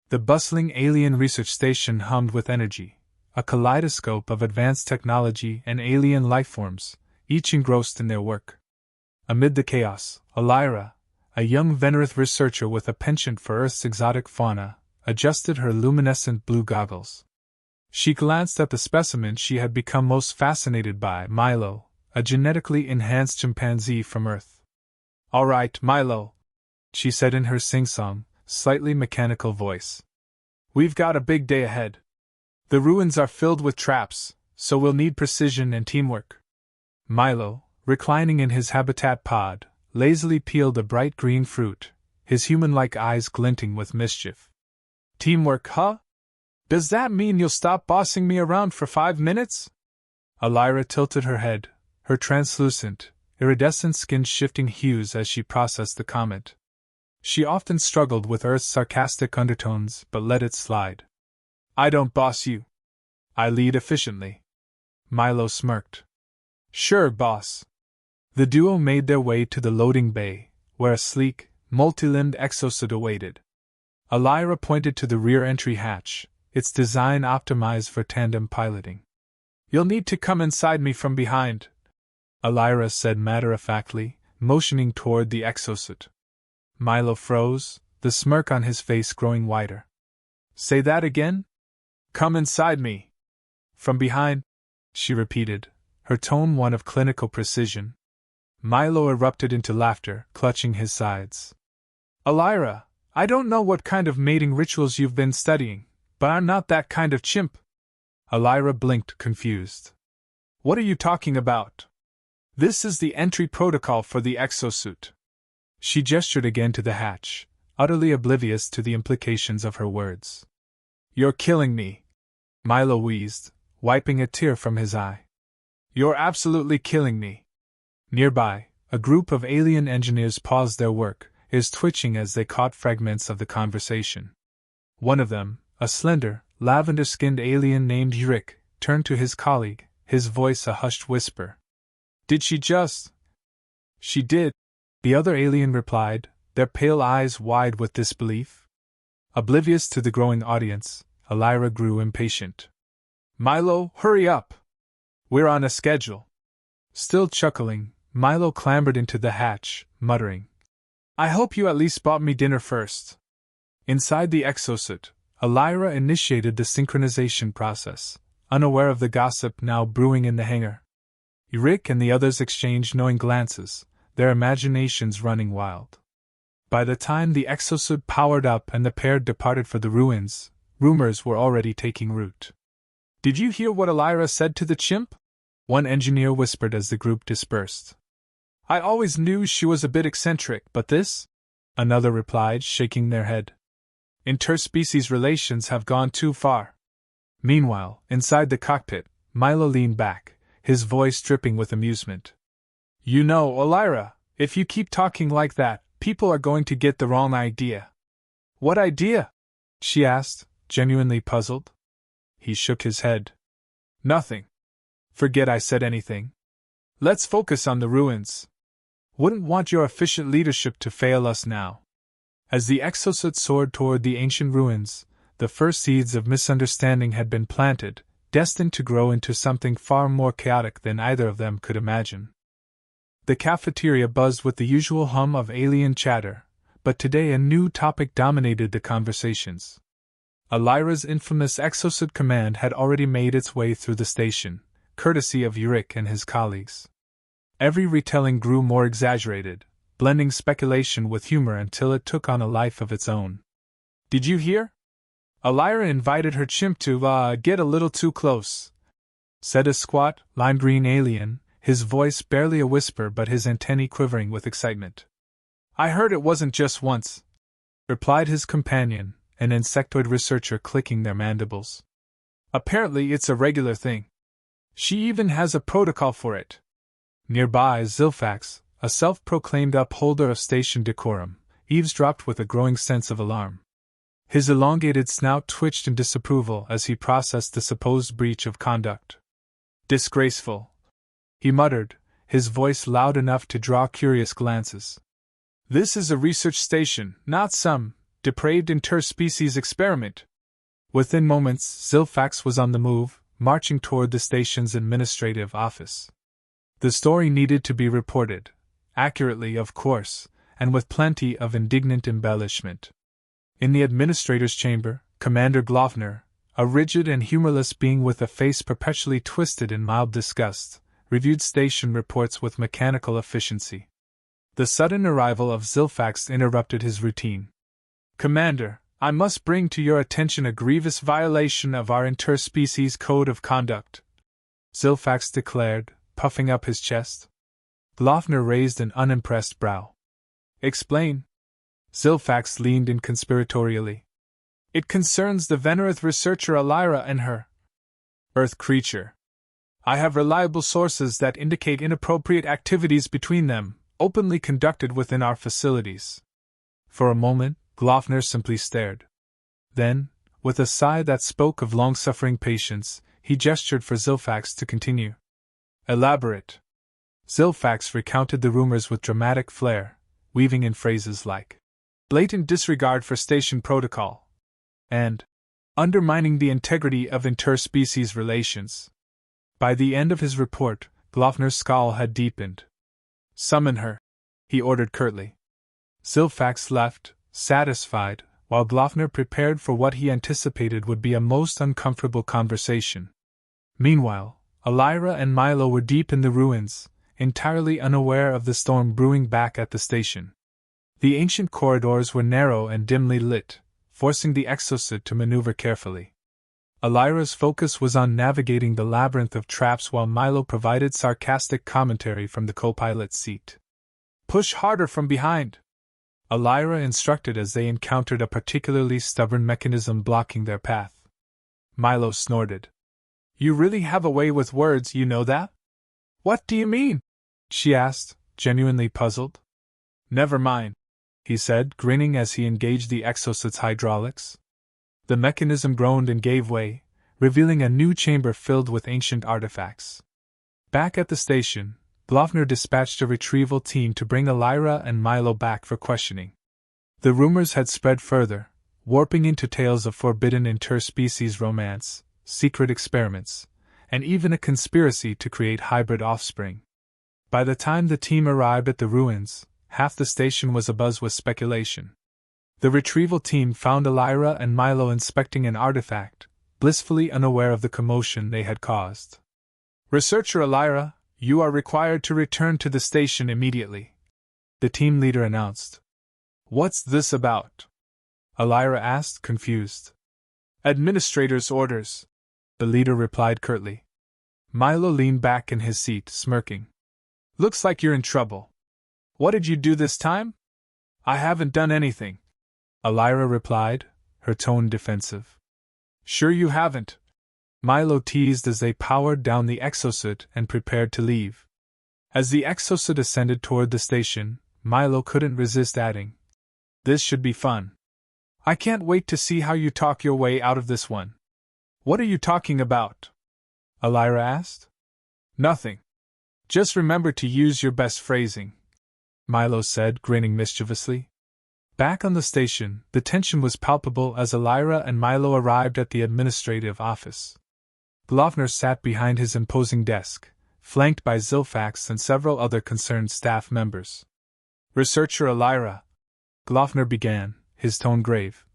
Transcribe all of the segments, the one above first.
The bustling alien research station hummed with energy, a kaleidoscope of advanced technology and alien lifeforms, each engrossed in their work. Amid the chaos, Elira, a young Venerith researcher with a penchant for Earth's exotic fauna, adjusted her luminescent blue goggles. She glanced at the specimen she had become most fascinated by, Milo, a genetically enhanced chimpanzee from Earth. "All right, Milo," she said in her sing-song, slightly mechanical voice. "We've got a big day ahead. The ruins are filled with traps, so we'll need precision and teamwork." Milo, reclining in his habitat pod, lazily peeled a bright green fruit, his human-like eyes glinting with mischief. "Teamwork, huh? Does that mean you'll stop bossing me around for 5 minutes?" Elira tilted her head, her translucent, iridescent skin shifting hues as she processed the comment. She often struggled with Earth's sarcastic undertones but let it slide. "I don't boss you. I lead efficiently." Milo smirked. "Sure, boss." The duo made their way to the loading bay, where a sleek, multi-limbed exosuit awaited. Elira pointed to the rear entry hatch, its design optimized for tandem piloting. "You'll need to come inside me from behind," Elira said matter-of-factly, motioning toward the exosuit. Milo froze, the smirk on his face growing wider. "Say that again?" "Come inside me." "From behind," she repeated, her tone one of clinical precision. Milo erupted into laughter, clutching his sides. "Elira, I don't know what kind of mating rituals you've been studying, but I'm not that kind of chimp." Elira blinked, confused. "What are you talking about? This is the entry protocol for the exosuit." She gestured again to the hatch, utterly oblivious to the implications of her words. "You're killing me," Milo wheezed, wiping a tear from his eye. "You're absolutely killing me." Nearby, a group of alien engineers paused their work, ears twitching as they caught fragments of the conversation. One of them, a slender, lavender-skinned alien named Yurik, turned to his colleague, his voice a hushed whisper. "Did she just—" "She did," the other alien replied, their pale eyes wide with disbelief. Oblivious to the growing audience, Elira grew impatient. "Milo, hurry up! We're on a schedule." Still chuckling, Milo clambered into the hatch, muttering, "I hope you at least bought me dinner first." Inside the exosuit, Elira initiated the synchronization process, unaware of the gossip now brewing in the hangar. Rick and the others exchanged knowing glances, their imaginations running wild. By the time the exosuit powered up and the pair departed for the ruins, rumors were already taking root. "Did you hear what Elira said to the chimp?" one engineer whispered as the group dispersed. "I always knew she was a bit eccentric, but this?" another replied, shaking their head. "Interspecies relations have gone too far." Meanwhile, inside the cockpit, Milo leaned back, his voice dripping with amusement. "You know, Elira, if you keep talking like that, people are going to get the wrong idea." "What idea?" she asked, genuinely puzzled. He shook his head. "Nothing. Forget I said anything. Let's focus on the ruins. Wouldn't want your efficient leadership to fail us now." As the exosuit soared toward the ancient ruins, the first seeds of misunderstanding had been planted, destined to grow into something far more chaotic than either of them could imagine. The cafeteria buzzed with the usual hum of alien chatter, but today a new topic dominated the conversations. Elira's infamous exosuit command had already made its way through the station, courtesy of Yurik and his colleagues. Every retelling grew more exaggerated, blending speculation with humor until it took on a life of its own. "Did you hear? Elira invited her chimp to, get a little too close," said a squat, lime green alien, his voice barely a whisper but his antennae quivering with excitement. "I heard it wasn't just once," replied his companion, an insectoid researcher clicking their mandibles. "Apparently it's a regular thing. She even has a protocol for it." Nearby, Zilfax, a self-proclaimed upholder of station decorum, eavesdropped with a growing sense of alarm. His elongated snout twitched in disapproval as he processed the supposed breach of conduct. "Disgraceful," he muttered, his voice loud enough to draw curious glances. "This is a research station, not some depraved interspecies experiment. Within moments, Zilfax was on the move, marching toward the station's administrative office. The story needed to be reported, accurately of course, and with plenty of indignant embellishment. In the administrator's chamber, Commander Glofner, a rigid and humorless being with a face perpetually twisted in mild disgust, reviewed station reports with mechanical efficiency. The sudden arrival of Zilfax interrupted his routine. "Commander, I must bring to your attention a grievous violation of our interspecies code of conduct," Zilfax declared, puffing up his chest. Glofner raised an unimpressed brow. "Explain." Zilfax leaned in conspiratorially. "It concerns the Venerith researcher Elira and her Earth creature. I have reliable sources that indicate inappropriate activities between them, openly conducted within our facilities." For a moment, Glofner simply stared. Then, with a sigh that spoke of long-suffering patience, he gestured for Zilfax to continue. "Elaborate." Zilfax recounted the rumors with dramatic flair, weaving in phrases like blatant disregard for station protocol and undermining the integrity of interspecies relations. By the end of his report, Glofner's scowl had deepened. "Summon her," he ordered curtly. Zilfax left, satisfied, while Glofner prepared for what he anticipated would be a most uncomfortable conversation. Meanwhile, Elira and Milo were deep in the ruins, entirely unaware of the storm brewing back at the station. The ancient corridors were narrow and dimly lit, forcing the exocet to maneuver carefully. Elira's focus was on navigating the labyrinth of traps while Milo provided sarcastic commentary from the co-pilot's seat. "Push harder from behind," Elira instructed as they encountered a particularly stubborn mechanism blocking their path. Milo snorted. "You really have a way with words, you know that?" "What do you mean?" she asked, genuinely puzzled. "Never mind," he said, grinning as he engaged the exocet's hydraulics. The mechanism groaned and gave way, revealing a new chamber filled with ancient artifacts. Back at the station, Glofner dispatched a retrieval team to bring Elira and Milo back for questioning. The rumors had spread further, warping into tales of forbidden interspecies romance, secret experiments, and even a conspiracy to create hybrid offspring. By the time the team arrived at the ruins, half the station was abuzz with speculation. The retrieval team found Elira and Milo inspecting an artifact, blissfully unaware of the commotion they had caused. "Researcher Elira, you are required to return to the station immediately," the team leader announced. "What's this about?" Elira asked, confused. "Administrator's orders," the leader replied curtly. Milo leaned back in his seat, smirking. "Looks like you're in trouble. What did you do this time?" "I haven't done anything," Elira replied, her tone defensive. "Sure you haven't," Milo teased as they powered down the exocet and prepared to leave. As the exocet ascended toward the station, Milo couldn't resist adding, "This should be fun. I can't wait to see how you talk your way out of this one." "What are you talking about?" Elira asked. "Nothing. Just remember to use your best phrasing," Milo said, grinning mischievously. Back on the station, the tension was palpable as Elira and Milo arrived at the administrative office. Glofner sat behind his imposing desk, flanked by Zilfax and several other concerned staff members. "Researcher Elira," Glofner began, his tone grave.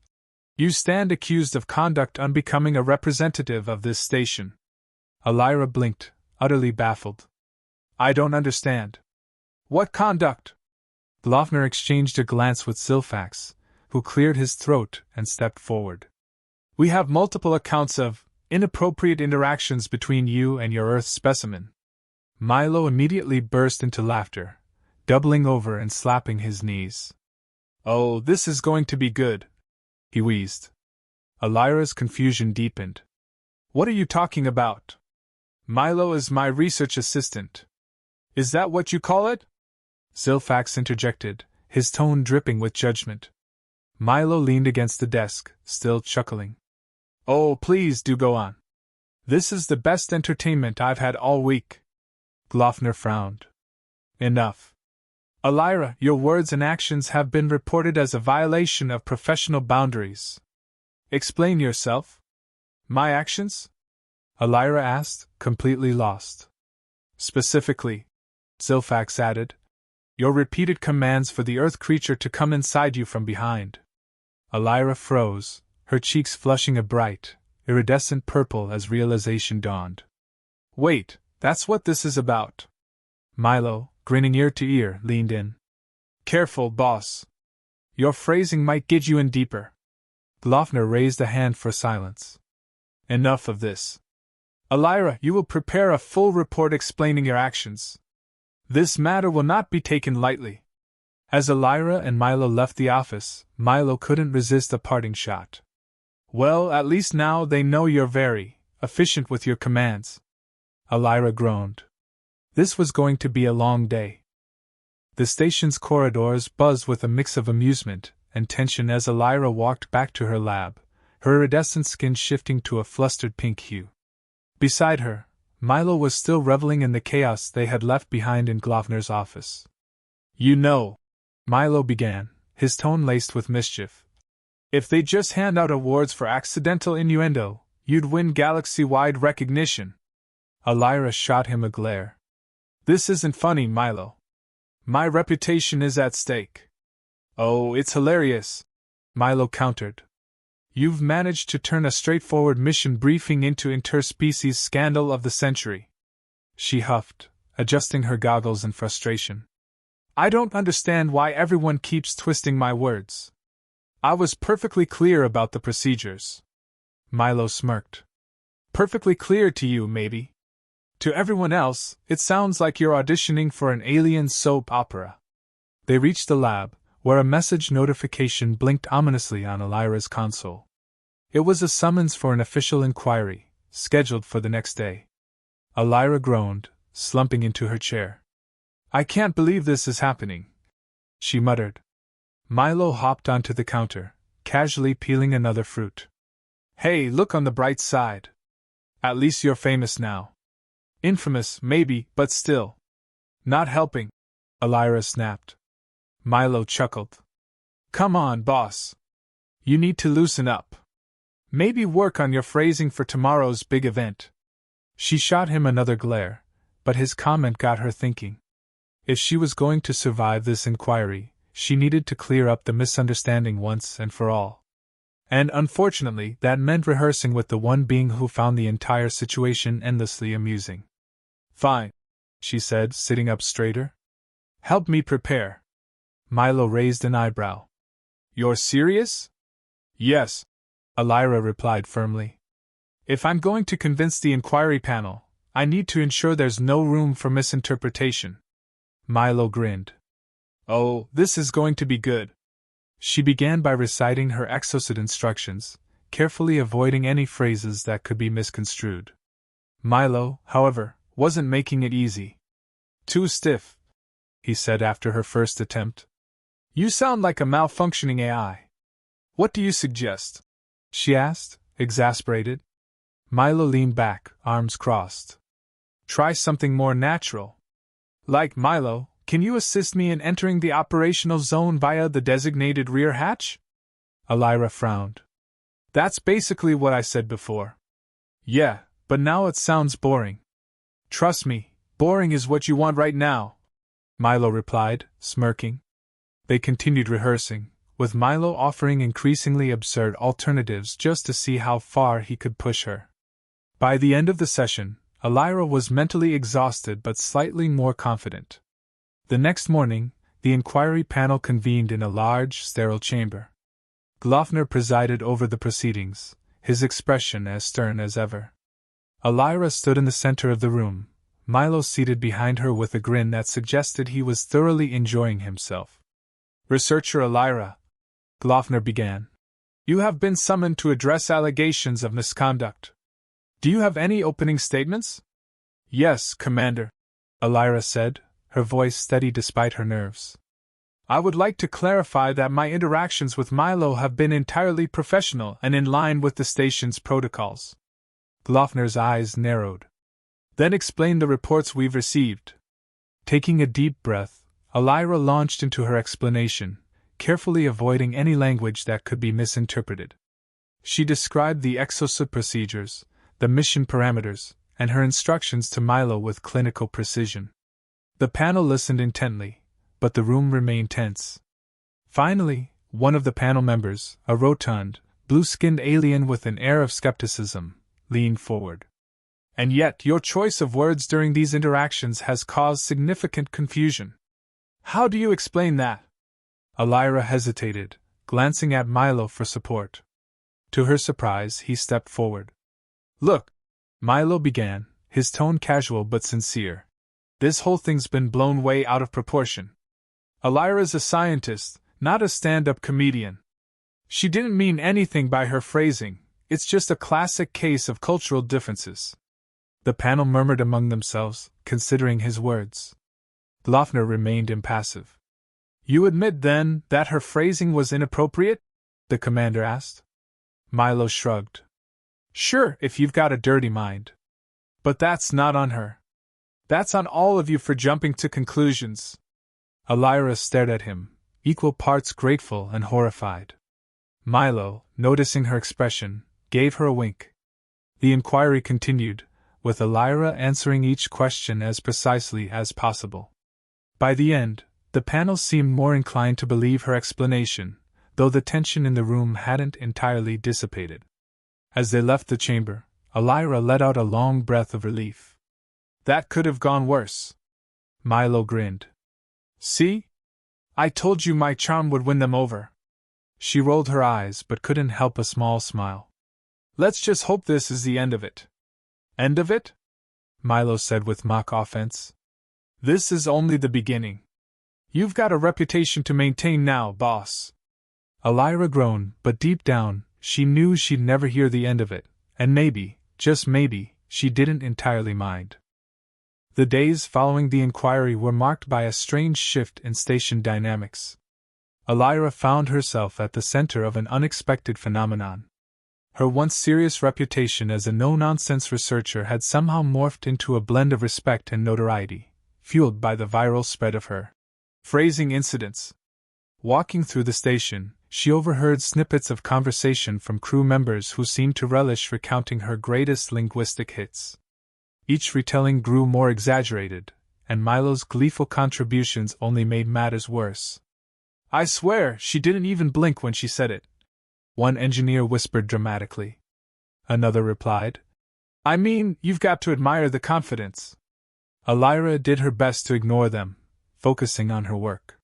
"You stand accused of conduct unbecoming a representative of this station." Elira blinked, utterly baffled. "I don't understand. What conduct?" Glofner exchanged a glance with Zilfax, who cleared his throat and stepped forward. "We have multiple accounts of inappropriate interactions between you and your Earth specimen." Milo immediately burst into laughter, doubling over and slapping his knees. "Oh, this is going to be good," he wheezed. Elira's confusion deepened. "What are you talking about? Milo is my research assistant." "Is that what you call it?" Zilfax interjected, his tone dripping with judgment. Milo leaned against the desk, still chuckling. "Oh, please do go on. This is the best entertainment I've had all week." Glofner frowned. "Enough." Elira, your words and actions have been reported as a violation of professional boundaries. Explain yourself. My actions? Elira asked, completely lost. Specifically, Zilfax added, your repeated commands for the earth creature to come inside you from behind. Elira froze, her cheeks flushing a bright, iridescent purple as realization dawned. Wait, that's what this is about. Milo, grinning ear to ear, leaned in. Careful, boss. Your phrasing might get you in deeper. Glofner raised a hand for silence. Enough of this. Elira, you will prepare a full report explaining your actions. This matter will not be taken lightly. As Elira and Milo left the office, Milo couldn't resist a parting shot. Well, at least now they know you're very efficient with your commands. Elira groaned. This was going to be a long day. The station's corridors buzzed with a mix of amusement and tension as Elira walked back to her lab, her iridescent skin shifting to a flustered pink hue. Beside her, Milo was still reveling in the chaos they had left behind in Glofner's office. You know, Milo began, his tone laced with mischief. If they just hand out awards for accidental innuendo, you'd win galaxy-wide recognition. Elira shot him a glare. This isn't funny, Milo. My reputation is at stake. Oh, it's hilarious, Milo countered. You've managed to turn a straightforward mission briefing into interspecies scandal of the century. She huffed, adjusting her goggles in frustration. I don't understand why everyone keeps twisting my words. I was perfectly clear about the procedures. Milo smirked. Perfectly clear to you, maybe. To everyone else, it sounds like you're auditioning for an alien soap opera. They reached the lab, where a message notification blinked ominously on Elira's console. It was a summons for an official inquiry, scheduled for the next day. Elira groaned, slumping into her chair. I can't believe this is happening, she muttered. Milo hopped onto the counter, casually peeling another fruit. Hey, look on the bright side. At least you're famous now. Infamous, maybe, but still. Not helping, Elira snapped. Milo chuckled. Come on, boss. You need to loosen up. Maybe work on your phrasing for tomorrow's big event. She shot him another glare, but his comment got her thinking. If she was going to survive this inquiry, she needed to clear up the misunderstanding once and for all. And unfortunately, that meant rehearsing with the one being who found the entire situation endlessly amusing. Fine, she said, sitting up straighter. Help me prepare. Milo raised an eyebrow. You're serious? Yes, Elira replied firmly. If I'm going to convince the inquiry panel, I need to ensure there's no room for misinterpretation. Milo grinned. Oh, this is going to be good. She began by reciting her exocet instructions, carefully avoiding any phrases that could be misconstrued. Milo, however, wasn't making it easy. Too stiff, he said after her first attempt. You sound like a malfunctioning AI. What do you suggest? She asked, exasperated. Milo leaned back, arms crossed. Try something more natural. Like Milo, can you assist me in entering the operational zone via the designated rear hatch? Elira frowned. That's basically what I said before. Yeah, but now it sounds boring. Trust me, boring is what you want right now, Milo replied, smirking. They continued rehearsing, with Milo offering increasingly absurd alternatives just to see how far he could push her. By the end of the session, Elira was mentally exhausted but slightly more confident. The next morning, the inquiry panel convened in a large, sterile chamber. Glofner presided over the proceedings, his expression as stern as ever. Elira stood in the center of the room, Milo seated behind her with a grin that suggested he was thoroughly enjoying himself. Researcher Elira, Glofner began. You have been summoned to address allegations of misconduct. Do you have any opening statements? Yes, Commander, Elira said, her voice steady despite her nerves. I would like to clarify that my interactions with Milo have been entirely professional and in line with the station's protocols. Glofner's eyes narrowed. Then explain the reports we've received. Taking a deep breath, Elira launched into her explanation, carefully avoiding any language that could be misinterpreted. She described the exosuit procedures, the mission parameters, and her instructions to Milo with clinical precision. The panel listened intently, but the room remained tense. Finally, one of the panel members, a rotund, blue-skinned alien with an air of skepticism, leaned forward. And yet your choice of words during these interactions has caused significant confusion. How do you explain that? Elira hesitated, glancing at Milo for support. To her surprise, he stepped forward. Look, Milo began, his tone casual but sincere. This whole thing's been blown way out of proportion. Elira's a scientist, not a stand-up comedian. She didn't mean anything by her phrasing, it's just a classic case of cultural differences. The panel murmured among themselves, considering his words. Lofner remained impassive. You admit, then, that her phrasing was inappropriate? The commander asked. Milo shrugged. Sure, if you've got a dirty mind. But that's not on her. That's on all of you for jumping to conclusions. Elira stared at him, equal parts grateful and horrified. Milo, noticing her expression, gave her a wink. The inquiry continued, with Elira answering each question as precisely as possible. By the end, the panel seemed more inclined to believe her explanation, though the tension in the room hadn't entirely dissipated. As they left the chamber, Elira let out a long breath of relief. That could have gone worse. Milo grinned. See? I told you my charm would win them over. She rolled her eyes but couldn't help a small smile. Let's just hope this is the end of it. End of it? Milo said with mock offense. This is only the beginning. You've got a reputation to maintain now, boss. Elira groaned, but deep down, she knew she'd never hear the end of it, and maybe, just maybe, she didn't entirely mind. The days following the inquiry were marked by a strange shift in station dynamics. Elira found herself at the center of an unexpected phenomenon. Her once serious reputation as a no-nonsense researcher had somehow morphed into a blend of respect and notoriety, fueled by the viral spread of her phrasing incidents. Walking through the station, she overheard snippets of conversation from crew members who seemed to relish recounting her greatest linguistic hits. Each retelling grew more exaggerated, and Milo's gleeful contributions only made matters worse. I swear, she didn't even blink when she said it, one engineer whispered dramatically. Another replied, I mean, you've got to admire the confidence. Elira did her best to ignore them, focusing on her work.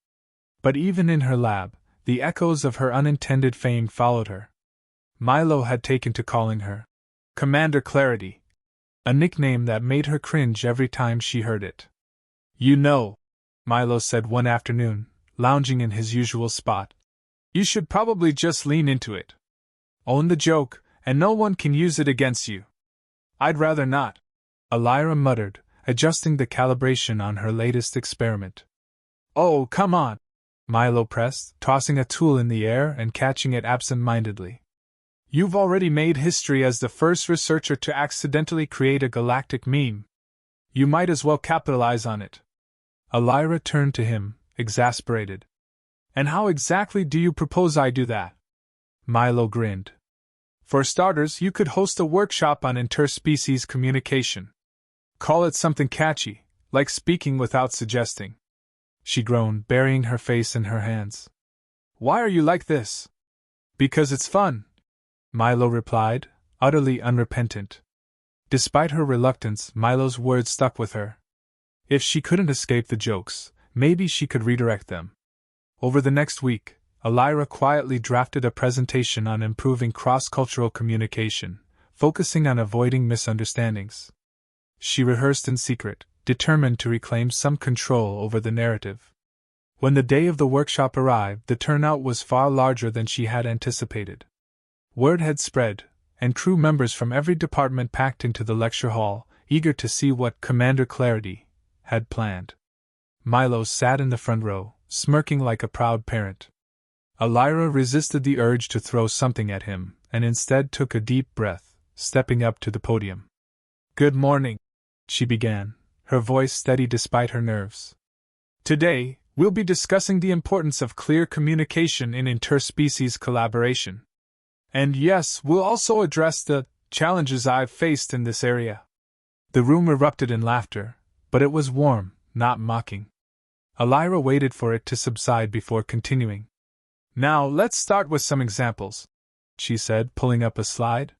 But even in her lab, the echoes of her unintended fame followed her. Milo had taken to calling her Commander Clarity, a nickname that made her cringe every time she heard it. You know, Milo said one afternoon, lounging in his usual spot, you should probably just lean into it. Own the joke, and no one can use it against you. I'd rather not, Elira muttered, adjusting the calibration on her latest experiment. Oh, come on, Milo pressed, tossing a tool in the air and catching it absent-mindedly. You've already made history as the first researcher to accidentally create a galactic meme. You might as well capitalize on it. Elira turned to him, exasperated. And how exactly do you propose I do that? Milo grinned. For starters, you could host a workshop on interspecies communication. Call it something catchy, like speaking without suggesting. She groaned, burying her face in her hands. Why are you like this? Because it's fun, Milo replied, utterly unrepentant. Despite her reluctance, Milo's words stuck with her. If she couldn't escape the jokes, maybe she could redirect them. Over the next week, Elira quietly drafted a presentation on improving cross-cultural communication, focusing on avoiding misunderstandings. She rehearsed in secret, determined to reclaim some control over the narrative. When the day of the workshop arrived, the turnout was far larger than she had anticipated. Word had spread, and crew members from every department packed into the lecture hall, eager to see what Commander Clarity had planned. Milo sat in the front row, smirking like a proud parent. Elira resisted the urge to throw something at him, and instead took a deep breath, stepping up to the podium. Good morning, she began, her voice steady despite her nerves. Today, We'll be discussing the importance of clear communication in interspecies collaboration. And yes, we'll also address the challenges I've faced in this area." The room erupted in laughter, but it was warm, not mocking. Elira waited for it to subside before continuing. "Now let's start with some examples," she said, pulling up a slide.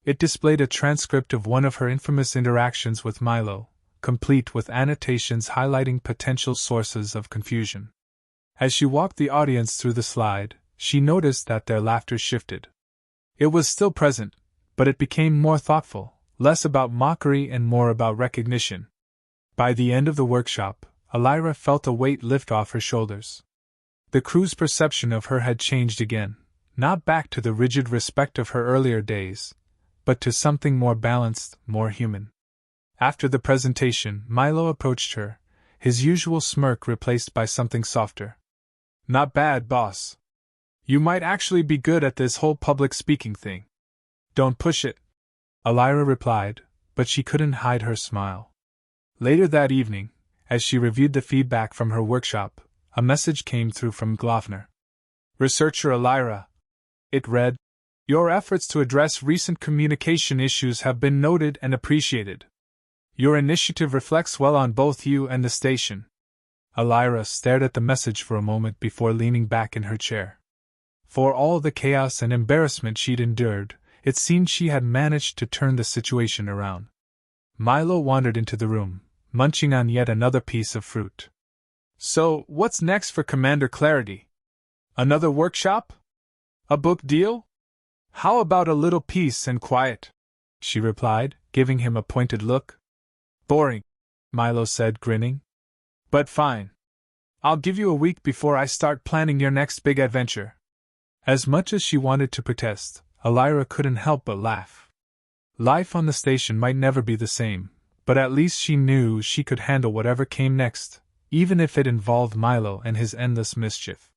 It displayed a transcript of one of her infamous interactions with Milo, complete with annotations highlighting potential sources of confusion. As she walked the audience through the slide, she noticed that their laughter shifted. It was still present, but it became more thoughtful, less about mockery and more about recognition. By the end of the workshop, Elira felt a weight lift off her shoulders. The crew's perception of her had changed again, not back to the rigid respect of her earlier days, but to something more balanced, more human. After the presentation, Milo approached her, his usual smirk replaced by something softer. "Not bad, boss. You might actually be good at this whole public speaking thing." "Don't push it," Elira replied, but she couldn't hide her smile. Later that evening, as she reviewed the feedback from her workshop, a message came through from Glofner. "Researcher Elira," it read, "your efforts to address recent communication issues have been noted and appreciated. Your initiative reflects well on both you and the station." Elira stared at the message for a moment before leaning back in her chair. For all the chaos and embarrassment she'd endured, it seemed she had managed to turn the situation around. Milo wandered into the room, munching on yet another piece of fruit. "So, what's next for Commander Clarity? Another workshop? A book deal? How about a little peace and quiet?" she replied, giving him a pointed look. "Boring," Milo said, grinning. "But fine. I'll give you a week before I start planning your next big adventure." As much as she wanted to protest, Elira couldn't help but laugh. Life on the station might never be the same, but at least she knew she could handle whatever came next, even if it involved Milo and his endless mischief.